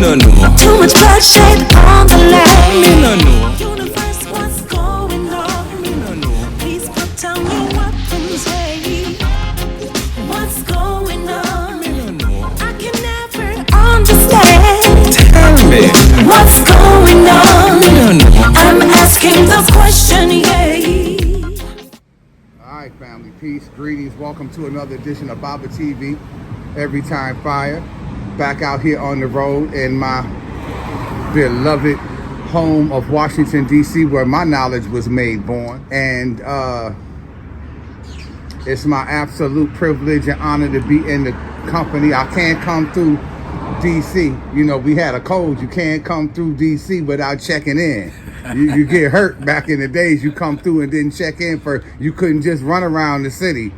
no know. Too much bloodshed on the land. Me no know. Universe, what's going on? Me no know. Please put down your weapons, hey. What's going on? Me no know. I can never understand. Tell me. What's going on? Me no know. I'm asking the question, yeah. All right, family, peace, greetings. Welcome to another edition of Baba TV, Every Time Fire. Back out here on the road in my beloved home of Washington, D.C., where my knowledge was made born. And it's my absolute privilege and honor to be in the company. I can't come through D.C. You know, we had a code. You can't come through D.C. without checking in. You get hurt back in the days. You come through and didn't check in you couldn't just run around the city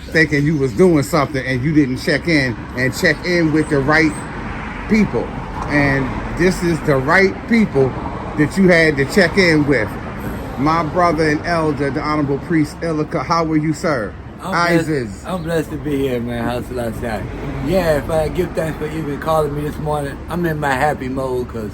thinking you was doing something and you didn't check in with the right people. And this is the right people that you had to check in with. My brother and elder, the Honorable Priest Ilika. How are you, sir? I'm blessed to be here, man. How's it outside? Yeah, if I give thanks for even calling me this morning, I'm in my happy mode because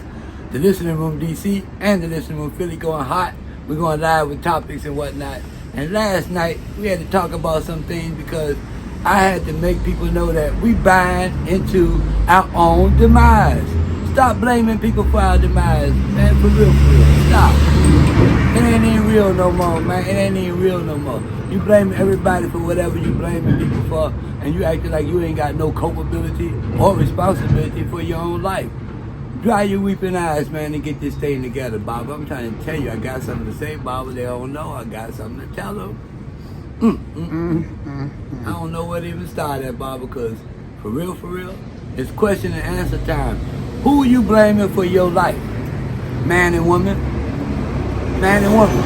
the listening room DC and the listening room Philly going hot. We're going live with topics and whatnot. And last night we had to talk about some things because I had to make people know that we buying into our own demise. Stop blaming people for our demise, man. For real, stop. It ain't even real no more, man. It ain't even real no more. You blaming everybody for whatever you blaming people for, and you acting like you ain't got no culpability or responsibility for your own life. Dry your weeping eyes, man, and get this thing together, Bob. I'm trying to tell you, I got something to say, Bob. They don't know. I got something to tell them. I don't know where to even start at, Bob, because for real, it's question and answer time. Who are you blaming for your life? Man and woman? Man and woman.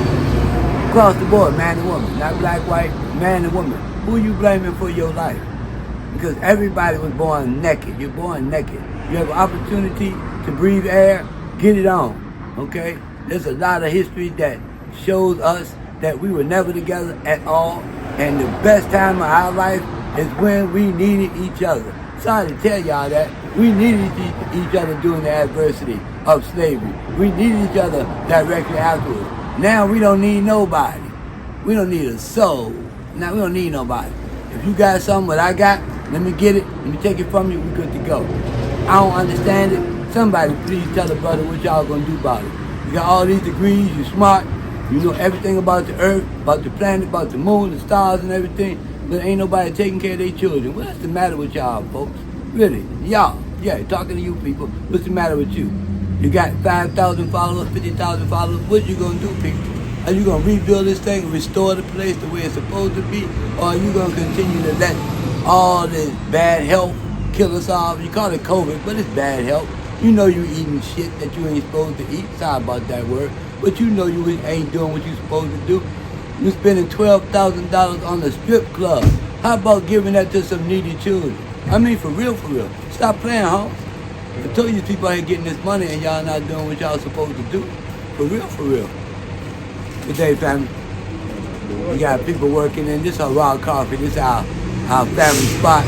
Across the board, man and woman. Not black, white, man and woman. Who are you blaming for your life? Because everybody was born naked. You're born naked. You have an opportunity to breathe air, get it on, okay? There's a lot of history that shows us that we were never together at all, and the best time of our life is when we needed each other. Sorry to tell y'all that. We needed each other during the adversity of slavery. We needed each other directly afterwards. Now we don't need nobody. We don't need a soul. Now we don't need nobody. If you got something that I got, let me get it, let me take it from you, we're good to go. I don't understand it. Somebody please tell a brother what y'all gonna do about it. You got all these degrees, you're smart, you know everything about the earth, about the planet, about the moon, the stars and everything, but ain't nobody taking care of their children. What's the matter with y'all, folks? Really, y'all, yeah, talking to you people, what's the matter with you? You got 5,000 followers, 50,000 followers, what you gonna do, people? Are you gonna rebuild this thing, restore the place the way it's supposed to be, or are you gonna continue to let all this bad health kill us off? You call it COVID, but it's bad health. You know you eating shit that you ain't supposed to eat. Sorry about that word. But you know you ain't doing what you supposed to do. You spending $12,000 on the strip club. How about giving that to some needy children? I mean, for real. Stop playing, huh? I told you people ain't getting this money and y'all not doing what y'all supposed to do. For real. Good day, family. We got people working in this raw coffee. This is our family spot.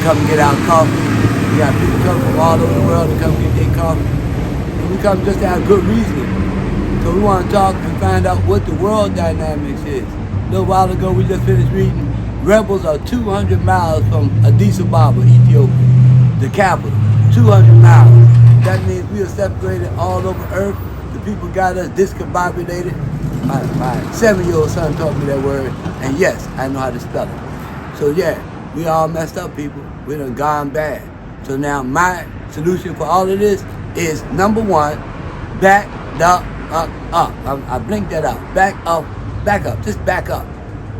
Come get our coffee. We got people come from all over the world to come get their coffee. And we come just to have good reasoning. So we want to talk and find out what the world dynamics is. A little while ago, we just finished reading, rebels are 200 miles from Addis Ababa, Ethiopia, the capital. 200 miles. That means we are separated all over Earth. The people got us discombobulated. My 7-year-old son taught me that word, and yes, I know how to spell it. So yeah, we all messed up, people. We done gone bad. So now my solution for all of this is, number one, back up. I blinked that out. Back up. Just back up.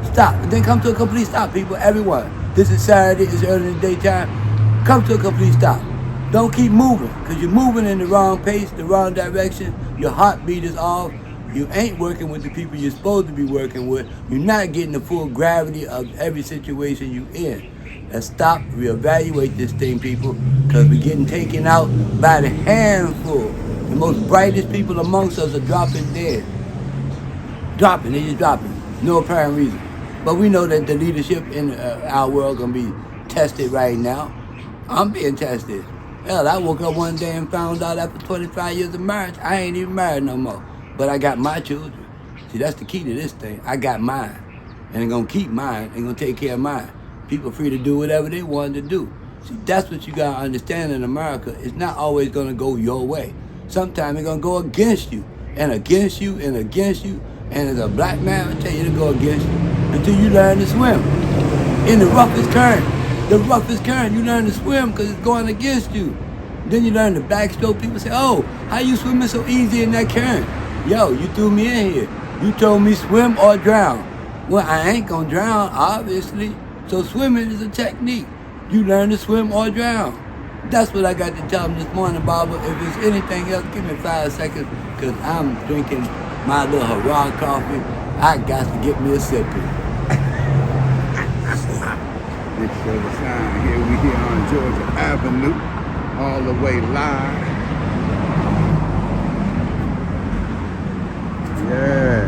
Stop. And then come to a complete stop, people. Everyone. This is Saturday. It's early in the daytime. Come to a complete stop. Don't keep moving, because you're moving in the wrong pace, the wrong direction. Your heartbeat is off. You ain't working with the people you're supposed to be working with. You're not getting the full gravity of every situation you're in. Let's stop, reevaluate this thing, people, because we're getting taken out by the handful. The most brightest people amongst us are dropping dead. They just dropping. No apparent reason. But we know that the leadership in our world gonna be tested right now. I'm being tested. Hell, I woke up one day and found out after 25 years of marriage, I ain't even married no more. But I got my children. See, that's the key to this thing. I got mine. And they're going to keep mine. They're going to take care of mine. People free to do whatever they want to do. See, that's what you got to understand in America. It's not always going to go your way. Sometimes it's going to go against you. And against you, and against you. And as a black man, I tell you to go against you until you learn to swim. In the roughest current. The roughest current, you learn to swim because it's going against you. Then you learn to backstroke. People say, oh, how you swimming so easy in that current? Yo, you threw me in here. You told me swim or drown. Well, I ain't gonna drown, obviously. So swimming is a technique. You learn to swim or drown. That's what I got to tell them this morning, Baba. If there's anything else, give me 5 seconds because I'm drinking my little hurrah coffee. I got to get me a sip of it. This show the sign here. We here on Georgia Avenue, all the way live. Yeah.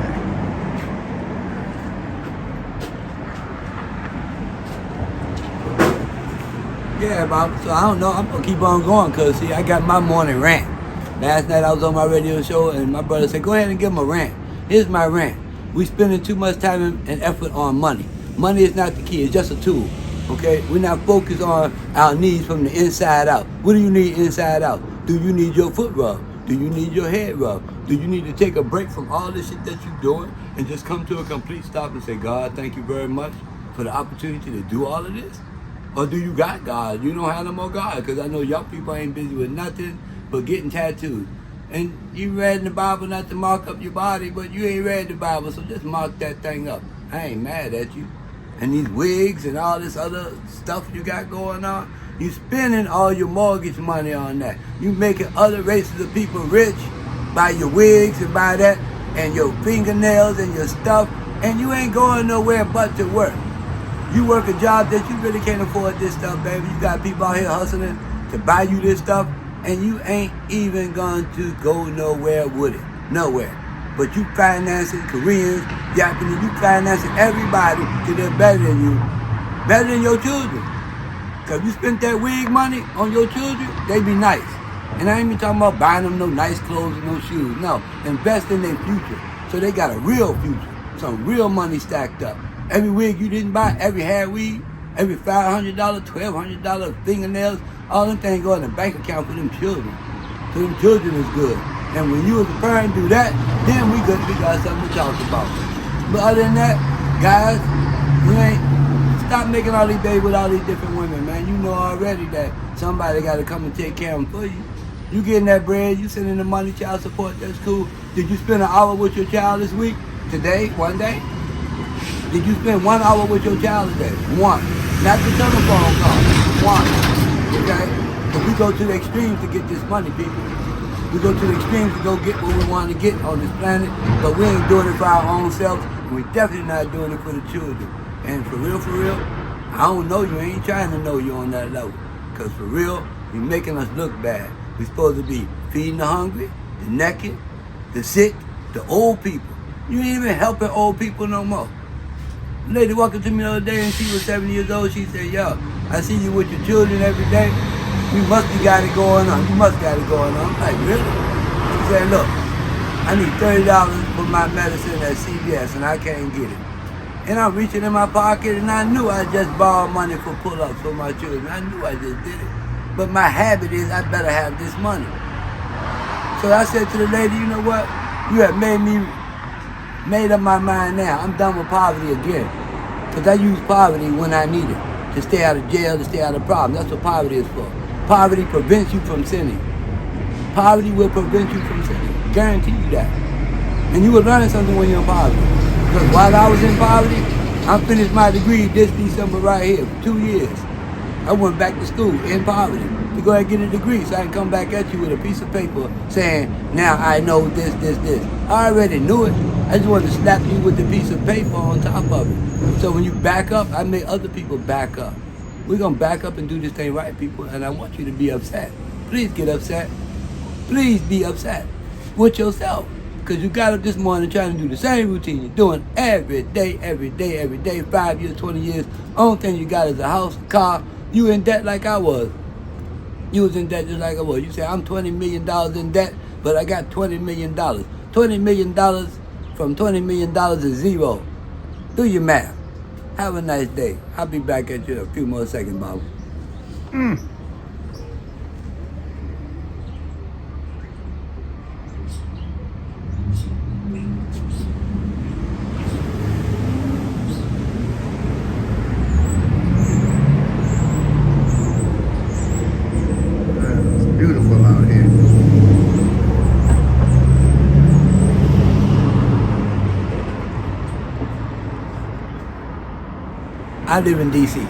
Yeah, Bob. So I don't know. I'm gonna keep on going because see, I got my morning rant. Last night I was on my radio show and my brother said, "Go ahead and give him a rant." Here's my rant. We spending too much time and effort on money. Money is not the key. It's just a tool. Okay, we're not focused on our needs from the inside out. What do you need inside out? Do you need your foot rubbed? Do you need your head rubbed? Do you need to take a break from all this shit that you're doing and just come to a complete stop and say, God, thank you very much for the opportunity to do all of this? Or do you got God? You don't have no more God because I know y'all people ain't busy with nothing but getting tattooed. And you read in the Bible not to mark up your body, but you ain't read the Bible, so just mark that thing up. I ain't mad at you. And these wigs and all this other stuff you got going on, you spending all your mortgage money on that. You making other races of people rich by your wigs and by that, and your fingernails and your stuff, and you ain't going nowhere but to work. You work a job that you really can't afford this stuff, baby. You got people out here hustling to buy you this stuff, and you ain't even going to go nowhere with it. Nowhere. But you financing Koreans, Japanese, you financing everybody till they're better than you, better than your children. Cause you spent that wig money on your children, they be nice. And I ain't even talking about buying them no nice clothes and no shoes. No, invest in their future. So they got a real future, some real money stacked up. Every wig you didn't buy, every hair weave, every $500, $1,200 fingernails, all them things go in the bank account for them children. So them children is good. And when you as a parent do that, then we got something to talk about. But other than that, guys, you ain't stop making all these babies with all these different women, man. You know already that somebody got to come and take care of them for you. You getting that bread, you sending the money, child support, that's cool. Did you spend an hour with your child this week? Today? One day? Did you spend 1 hour with your child today? One. Not the telephone call. One. Okay? But we go to the extremes to get this money, people. We go to the extremes to go get what we want to get on this planet, but we ain't doing it for our own selves, and we definitely not doing it for the children. And for real, I don't know you. I ain't trying to know you on that level. Because for real, you're making us look bad. We're supposed to be feeding the hungry, the naked, the sick, the old people. You ain't even helping old people no more. A lady walked up to me the other day and she was 70 years old. She said, yo, I see you with your children every day. You must have got it going on. You must got it going on. I'm like, really? She said, look, I need $30 for my medicine at CVS and I can't get it. And I'm reaching in my pocket and I knew I just borrowed money for pull-ups for my children. I knew I just did it. But my habit is I better have this money. So I said to the lady, you know what? You have made up my mind now. I'm done with poverty again. Because I use poverty when I need it. To stay out of jail, to stay out of problems. That's what poverty is for. Poverty prevents you from sinning. Poverty will prevent you from sinning. Guarantee you that. And you will learn something when you're in poverty. Because while I was in poverty, I finished my degree this December right here, 2 years. I went back to school in poverty to go ahead and get a degree so I can come back at you with a piece of paper saying, now I know this. I already knew it. I just wanted to slap you with the piece of paper on top of it. So when you back up, I make other people back up. We're going to back up and do this thing right, people, and I want you to be upset. Please get upset. Please be upset with yourself. Because you got up this morning trying to do the same routine you're doing every day, 5 years, 20 years. Only thing you got is a house, a car. You in debt like I was. You was in debt just like I was. You say, I'm $20 million in debt, but I got $20 million. $20 million from $20 million is zero. Do your math. Have a nice day. I'll be back at you in a few more seconds, Bob. It's beautiful out here. I live in D.C.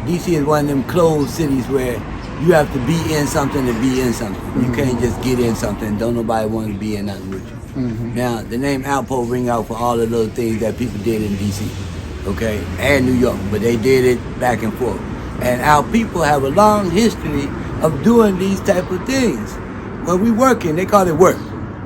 D.C. is one of them closed cities where you have to be in something to be in something. You can't just get in something. Don't nobody want to be in nothing with you. Now, the name Outpost ring out for all the little things that people did in D.C., okay, and New York, but they did it back and forth. And our people have a long history of doing these type of things. When we working, they call it work,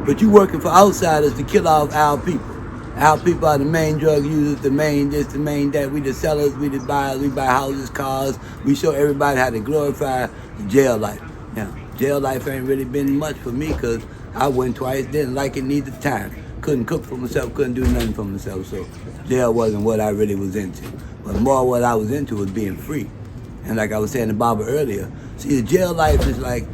but you working for outsiders to kill off our people. Our people are the main drug users, the main this, the main that. We the sellers, we the buyers, we buy houses, cars. We show everybody how to glorify jail life. Now, jail life ain't really been much for me because I went twice, didn't like it neither time. Couldn't cook for myself, couldn't do nothing for myself, so jail wasn't what I really was into. But more what I was into was being free. And like I was saying to Baba earlier, see, the jail life is like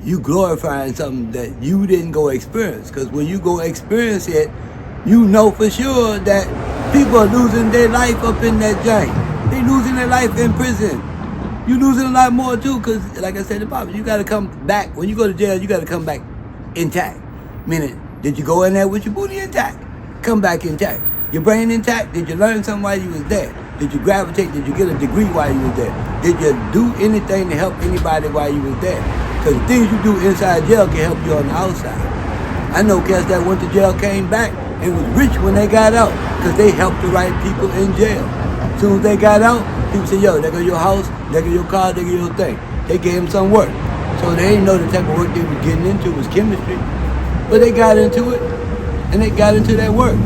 you glorifying something that you didn't go experience. Because when you go experience it, you know for sure that people are losing their life up in that jail. They losing their life in prison. You losing a lot more too, because like I said to Papa, you got to come back. When you go to jail, you got to come back intact. Meaning, did you go in there with your booty intact? Come back intact. Your brain intact? Did you learn something while you was there? Did you gravitate? Did you get a degree while you was there? Did you do anything to help anybody while you was there? Because the things you do inside jail can help you on the outside. I know cats that went to jail came back and was rich when they got out because they helped the right people in jail. As soon as they got out, people say, yo, there go your house, there go your car, there go your thing. They gave them some work. So they didn't know the type of work they were getting into was chemistry. But they got into it, and they got into that work.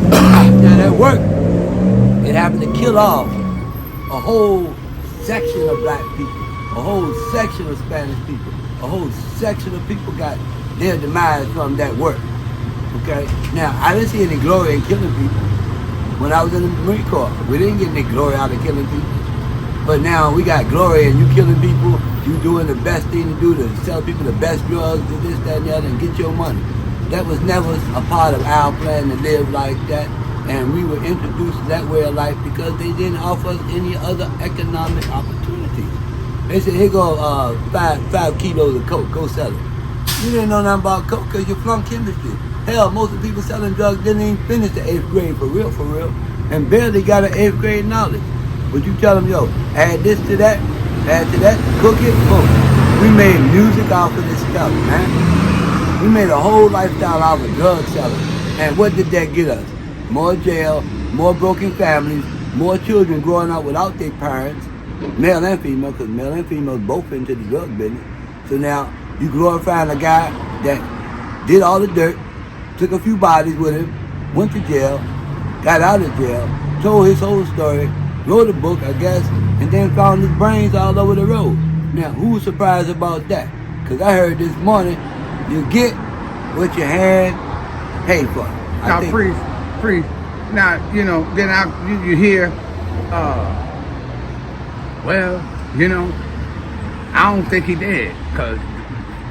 Now that work, it happened to kill off a whole section of black people, a whole section of Spanish people, a whole section of people got their demise from that work. Okay? Now, I didn't see any glory in killing people. When I was in the Marine Corps, we didn't get any glory out of killing people. But now we got glory in you killing people, you doing the best thing to do to sell people the best drugs, do this, that, and the other, and get your money. That was never a part of our plan to live like that. And we were introduced to that way of life because they didn't offer us any other economic opportunities. They said, here go 5 kilos of coke, go sell it. You didn't know nothing about coke because you flunked chemistry. Hell, most of the people selling drugs didn't even finish the 8th grade for real, and barely got an 8th grade knowledge. But you tell them, yo, add this to that, cook it, boom. We made music off of this stuff, man. We made a whole lifestyle out of drug selling. And what did that get us? More jail, more broken families, more children growing up without their parents, male and female, because male and female both into the drug business. So now you glorifying a guy that did all the dirt, took a few bodies with him, went to jail, got out of jail, told his whole story, wrote a book, I guess, and then found his brains all over the road. Now, who's surprised about that? Because I heard this morning, you get what your hand paid for. Now, priest. Now, you know, then you hear, well, you know, I don't think he did, because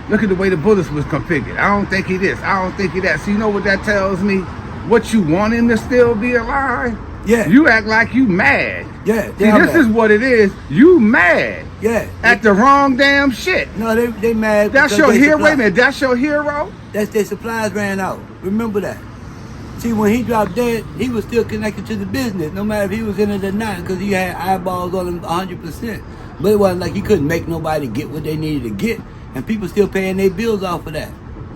look at the way the bullets was configured. I don't think he this, I don't think he that. So you know what that tells me? What you want him to still be alive? Yeah. You act like you mad. Yeah. See, this is what it is. You mad. Yeah. At the wrong damn shit. No, they mad. That's your hero. Wait a minute. That's your hero? That's their supplies ran out. Remember that. See, when he dropped dead, he was still connected to the business, no matter if he was in it or not, because he had eyeballs on him 100%. But it wasn't like he couldn't make nobody get what they needed to get, and people still paying their bills off of that.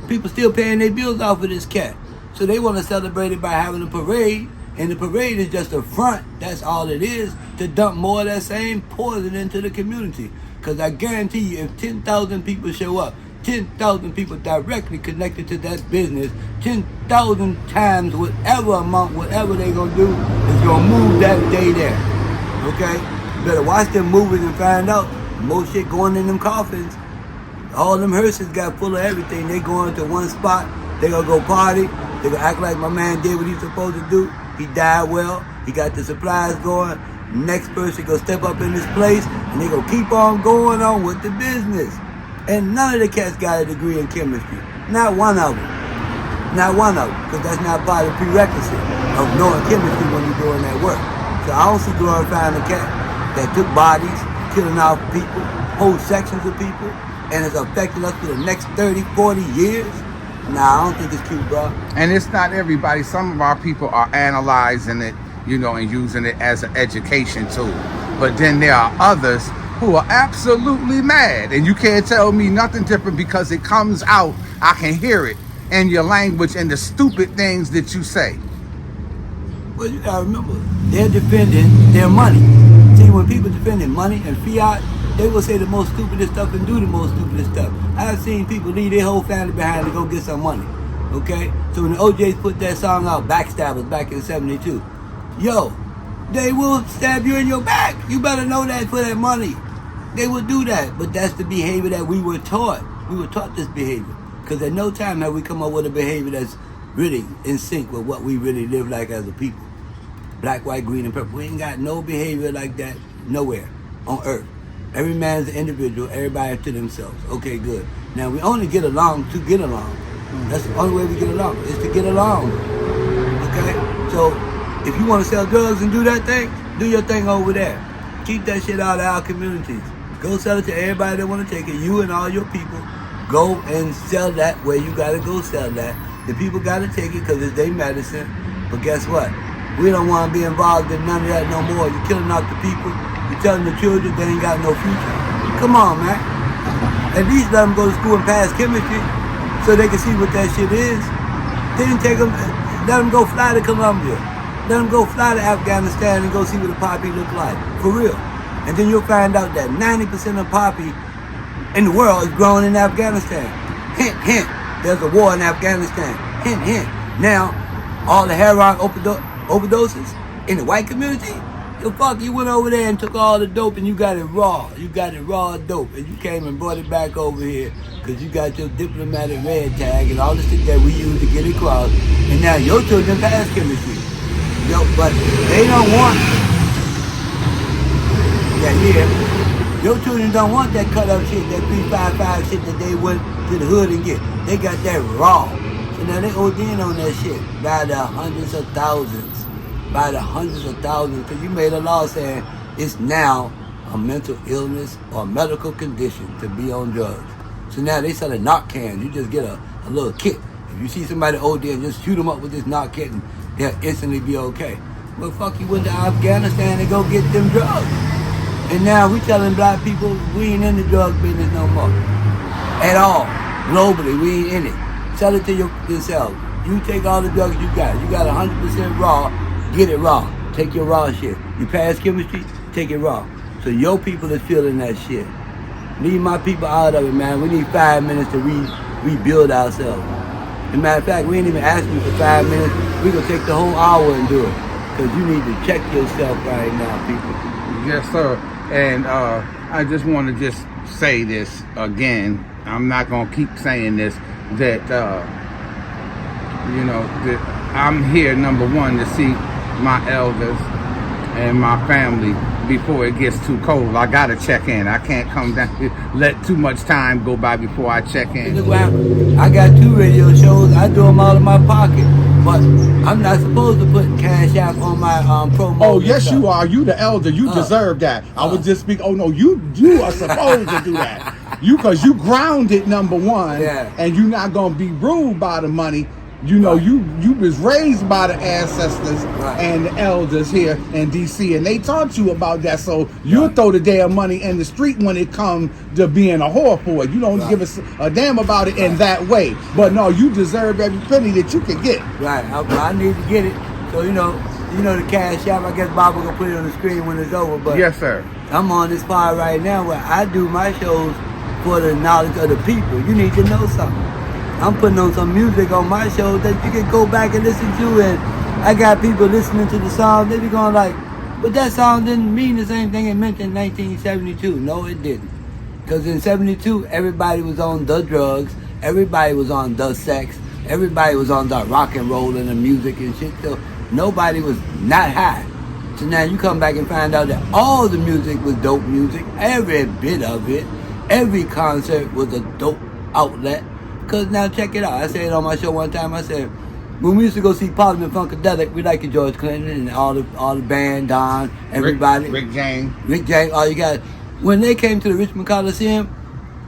People still paying their bills off of this cat. So they want to celebrate it by having a parade, and the parade is just a front, that's all it is, to dump more of that same poison into the community. Because I guarantee you, if 10,000 people show up, 10,000 people directly connected to that business, 10,000 times whatever amount, whatever they're going to do, is going to move that day there. Okay? You better watch them movies and find out Most shit going in them coffins. All them hearses got full of everything. They going to one spot. They gonna go party. They gonna act like my man did what he's supposed to do. He died well. He got the supplies going. Next person gonna step up in this place, and they gonna keep on going on with the business. And none of the cats got a degree in chemistry. Not one of them. Not one of them, because that's not part of the prerequisite of knowing chemistry when you're doing that work. So I don't see glorifying a cat that took bodies, killing off people, whole sections of people, and it's affecting us for the next 30, 40 years. Nah, I don't think it's cute, bro. And it's not everybody. Some of our people are analyzing it, you know, and using it as an education tool. But then there are others who are absolutely mad, and you can't tell me nothing different because it comes out. I can hear it in your language and the stupid things that you say. Well, you gotta remember, they're defending their money. See, when people defending money and fiat, they will say the most stupidest stuff and do the most stupidest stuff. I've seen people leave their whole family behind to go get some money. Okay? So when the OJs put that song out, Backstabbers, back in 72, yo, they will stab you in your back. You better know that for that money. They will do that. But that's the behavior that we were taught. We were taught this behavior. Because at no time have we come up with a behavior that's really in sync with what we really live like as a people. Black, white, green, and purple. We ain't got no behavior like that nowhere on earth. Every man's an individual, everybody to themselves. Okay, good. Now, we only get along to get along. That's the only way we get along, is to get along. Okay? So, if you want to sell drugs and do that thing, do your thing over there. Keep that shit out of our communities. Go sell it to everybody that want to take it. You and all your people, go and sell that where you got to go sell that. The people got to take it because it's their medicine. But guess what? We don't want to be involved in none of that no more. You're killing off the people. You're telling the children they ain't got no future. Come on, man. At least let them go to school and pass chemistry so they can see what that shit is. Then take them, let them go fly to Colombia. Let them go fly to Afghanistan and go see what the poppy look like. For real. And then you'll find out that 90% of poppy in the world is grown in Afghanistan. Hint, hint. There's a war in Afghanistan. Hint, hint. Now, all the heroin overdoses in the white community, yo, fuck, you went over there and took all the dope and you got it raw. You got it raw dope. And you came and brought it back over here because you got your diplomatic red tag and all the shit that we use to get across. And now your children pass chemistry. Yo, but they don't want that here. Your children don't want that cut up shit, that 355 shit that they went to the hood and get. They got that raw. So now they ODing on that shit by the hundreds of thousands. By the hundreds of thousands. Because you made a law saying it's now a mental illness or medical condition to be on drugs. So now they selling Narcan. You just get a little kit. If you see somebody ODing, just shoot them up with this Narcan and they'll instantly be okay. Well, fuck, you went to Afghanistan and go get them drugs. And now we telling black people we ain't in the drug business no more. At all. Globally, we ain't in it. Sell it to yourself. You take all the drugs you got. You got 100% raw, get it raw. Take your raw shit. You pass chemistry, take it raw. So your people is feeling that shit. Leave my people out of it, man. We need 5 minutes to rebuild ourselves. As a matter of fact, we ain't even asking you for 5 minutes. We gonna take the whole hour and do it. Because you need to check yourself right now, people. Yes, sir. And I just want to just say this again. I'm not going to keep saying this, that, you know, that I'm here, number one, to see my elders and my family before it gets too cold. I got to check in. I can't come down here, let too much time go by before I check in. Look, I got 2 radio shows. I do them all in my pocket. But I'm not supposed to put Cash App on my promo. Oh, yes, you are. You the elder. You deserve that. I would just speak. Oh, no, you are supposed to do that. Because you grounded, number one, and you're not going to be ruled by the money. You know, you was raised by the ancestors and the elders here in D.C. and they taught you about that. So you'll throw the damn money in the street when it comes to being a whore for it. You don't give us a damn about it in that way. But no, you deserve every penny that you can get. Right. I need to get it. So you know the Cash App. I guess Bob will gonna put it on the screen when it's over. But yes, sir. I'm on this part right now where I do my shows for the knowledge of the people. You need to know something. I'm putting on some music on my show that you can go back and listen to, and I got people listening to the song. They be going like, But that song didn't mean the same thing it meant in 1972. No, it didn't. Because in 72, everybody was on the drugs, everybody was on the sex, everybody was on the rock and roll and the music and shit. So nobody was not high. So now you come back and find out that all the music was dope music, every bit of it. Every concert was a dope outlet. Because now check it out. I said it on my show one time. I said, when we used to go see Parliament Funkadelic, we liked George Clinton and all the band, Don, everybody. Rick James. Rick James, all you guys. When they came to the Richmond Coliseum,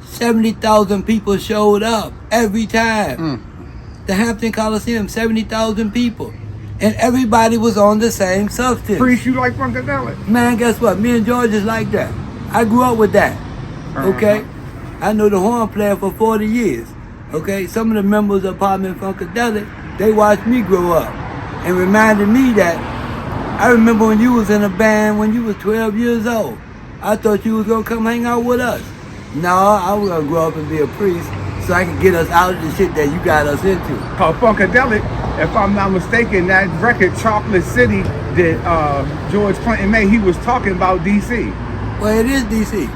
70,000 people showed up every time. The Hampton Coliseum, 70,000 people. And everybody was on the same substance. Priest, you like Funkadelic? Man, guess what? Me and George is like that. I grew up with that. Okay? I know the horn player for 40 years. Okay? Some of the members of Parliament Funkadelic, they watched me grow up and reminded me that I remember when you was in a band when you was 12 years old. I thought you was going to come hang out with us. No, I was going to grow up and be a priest so I could get us out of the shit that you got us into. Called Funkadelic, if I'm not mistaken, that record, Chocolate City, that George Clinton made, he was talking about D.C. Well, it is D.C.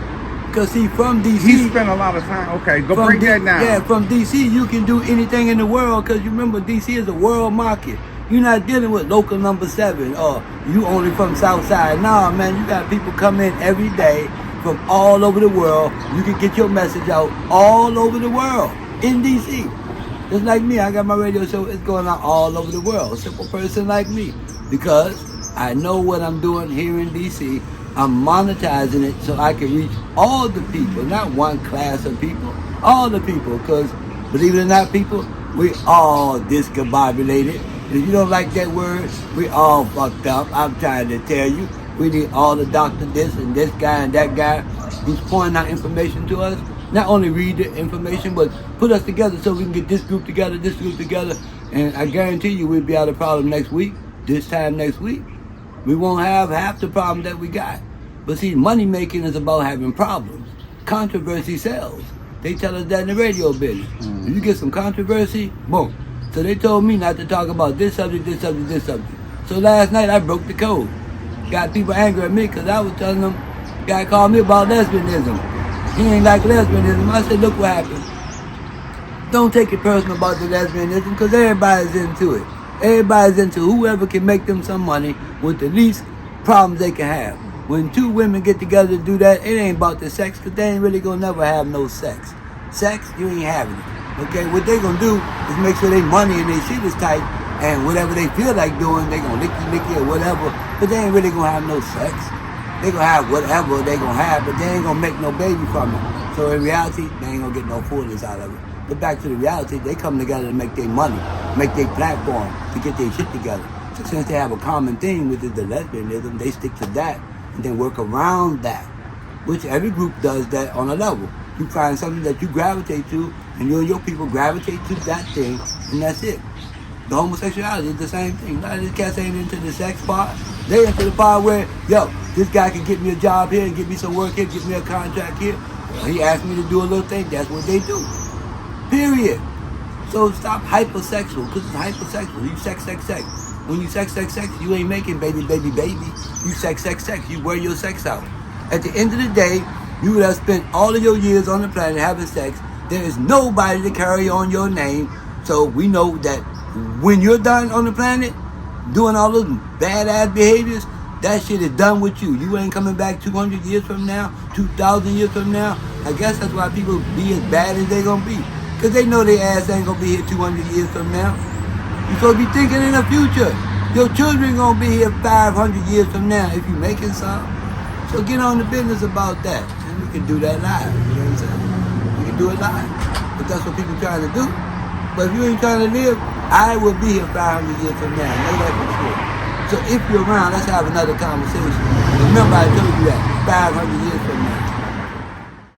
Because see, from D.C. He spent a lot of time. Okay, go break that down. Yeah, from D.C. you can do anything in the world because you remember D.C. is a world market. You're not dealing with local number 7 or you only from South Side. Nah, man, you got people come in every day from all over the world. You can get your message out all over the world in D.C. Just like me, I got my radio show. It's going out all over the world. A simple person like me. Because I know what I'm doing here in D.C. I'm monetizing it so I can reach all the people, not one class of people, all the people. Because, believe it or not, people, we all discombobulated. If you don't like that word, we all fucked up. I'm trying to tell you. We need all the doctor this and this guy and that guy who's pouring out information to us. Not only read the information, but put us together so we can get this group together, and I guarantee you we'll be out of problem next week, this time next week. We won't have half the problem that we got. But see, money making is about having problems. Controversy sells. They tell us that in the radio business. If you get some controversy, boom. So they told me not to talk about this subject. So last night I broke the code. Got people angry at me because I was telling them, guy called me about lesbianism. He ain't like lesbianism. I said, look what happened. Don't take it personal about the lesbianism because everybody's into it. Everybody's into whoever can make them some money with the least problems they can have. When two women get together to do that, it ain't about the sex because they ain't really gonna never have no sex. Sex, you ain't having it. Okay, what they gonna do is make sure they money and they shit is tight and whatever they feel like doing, they gonna licky or whatever, but they ain't really gonna have no sex. They gonna have whatever they gonna have, but they ain't gonna make no baby from it. So in reality, they ain't gonna get no fullness out of it. But back to the reality, they come together to make their money, make their platform, to get their shit together. So since they have a common thing, which is the lesbianism, they stick to that and then work around that, which every group does that on a level. You find something that you gravitate to, and you and your people gravitate to that thing, and that's it. The homosexuality is the same thing. Now, these cats ain't into the sex part. They into the part where, yo, this guy can get me a job here and get me some work here, get me a contract here. Well, he asked me to do a little thing. That's what they do. Period. So stop hypersexual, because it's hypersexual. You sex. When you sex, you ain't making baby. You sex. You wear your sex out. At the end of the day, you would have spent all of your years on the planet having sex. There is nobody to carry on your name. So we know that when you're done on the planet, doing all those badass behaviors, that shit is done with you. You ain't coming back 200 years from now, 2,000 years from now. I guess that's why people be as bad as they gonna be. Because they know their ass ain't gonna be here 200 years from now. You're supposed to be thinking in the future. Your children gonna be here 500 years from now if you making some. So get on the business about that. And we can do that live. You know what I'm saying? We can do it live. But that's what people trying to do. But if you ain't trying to live, I will be here 500 years from now. Know that for sure. So if you're around, let's have another conversation. Remember I told you that 500 years from now.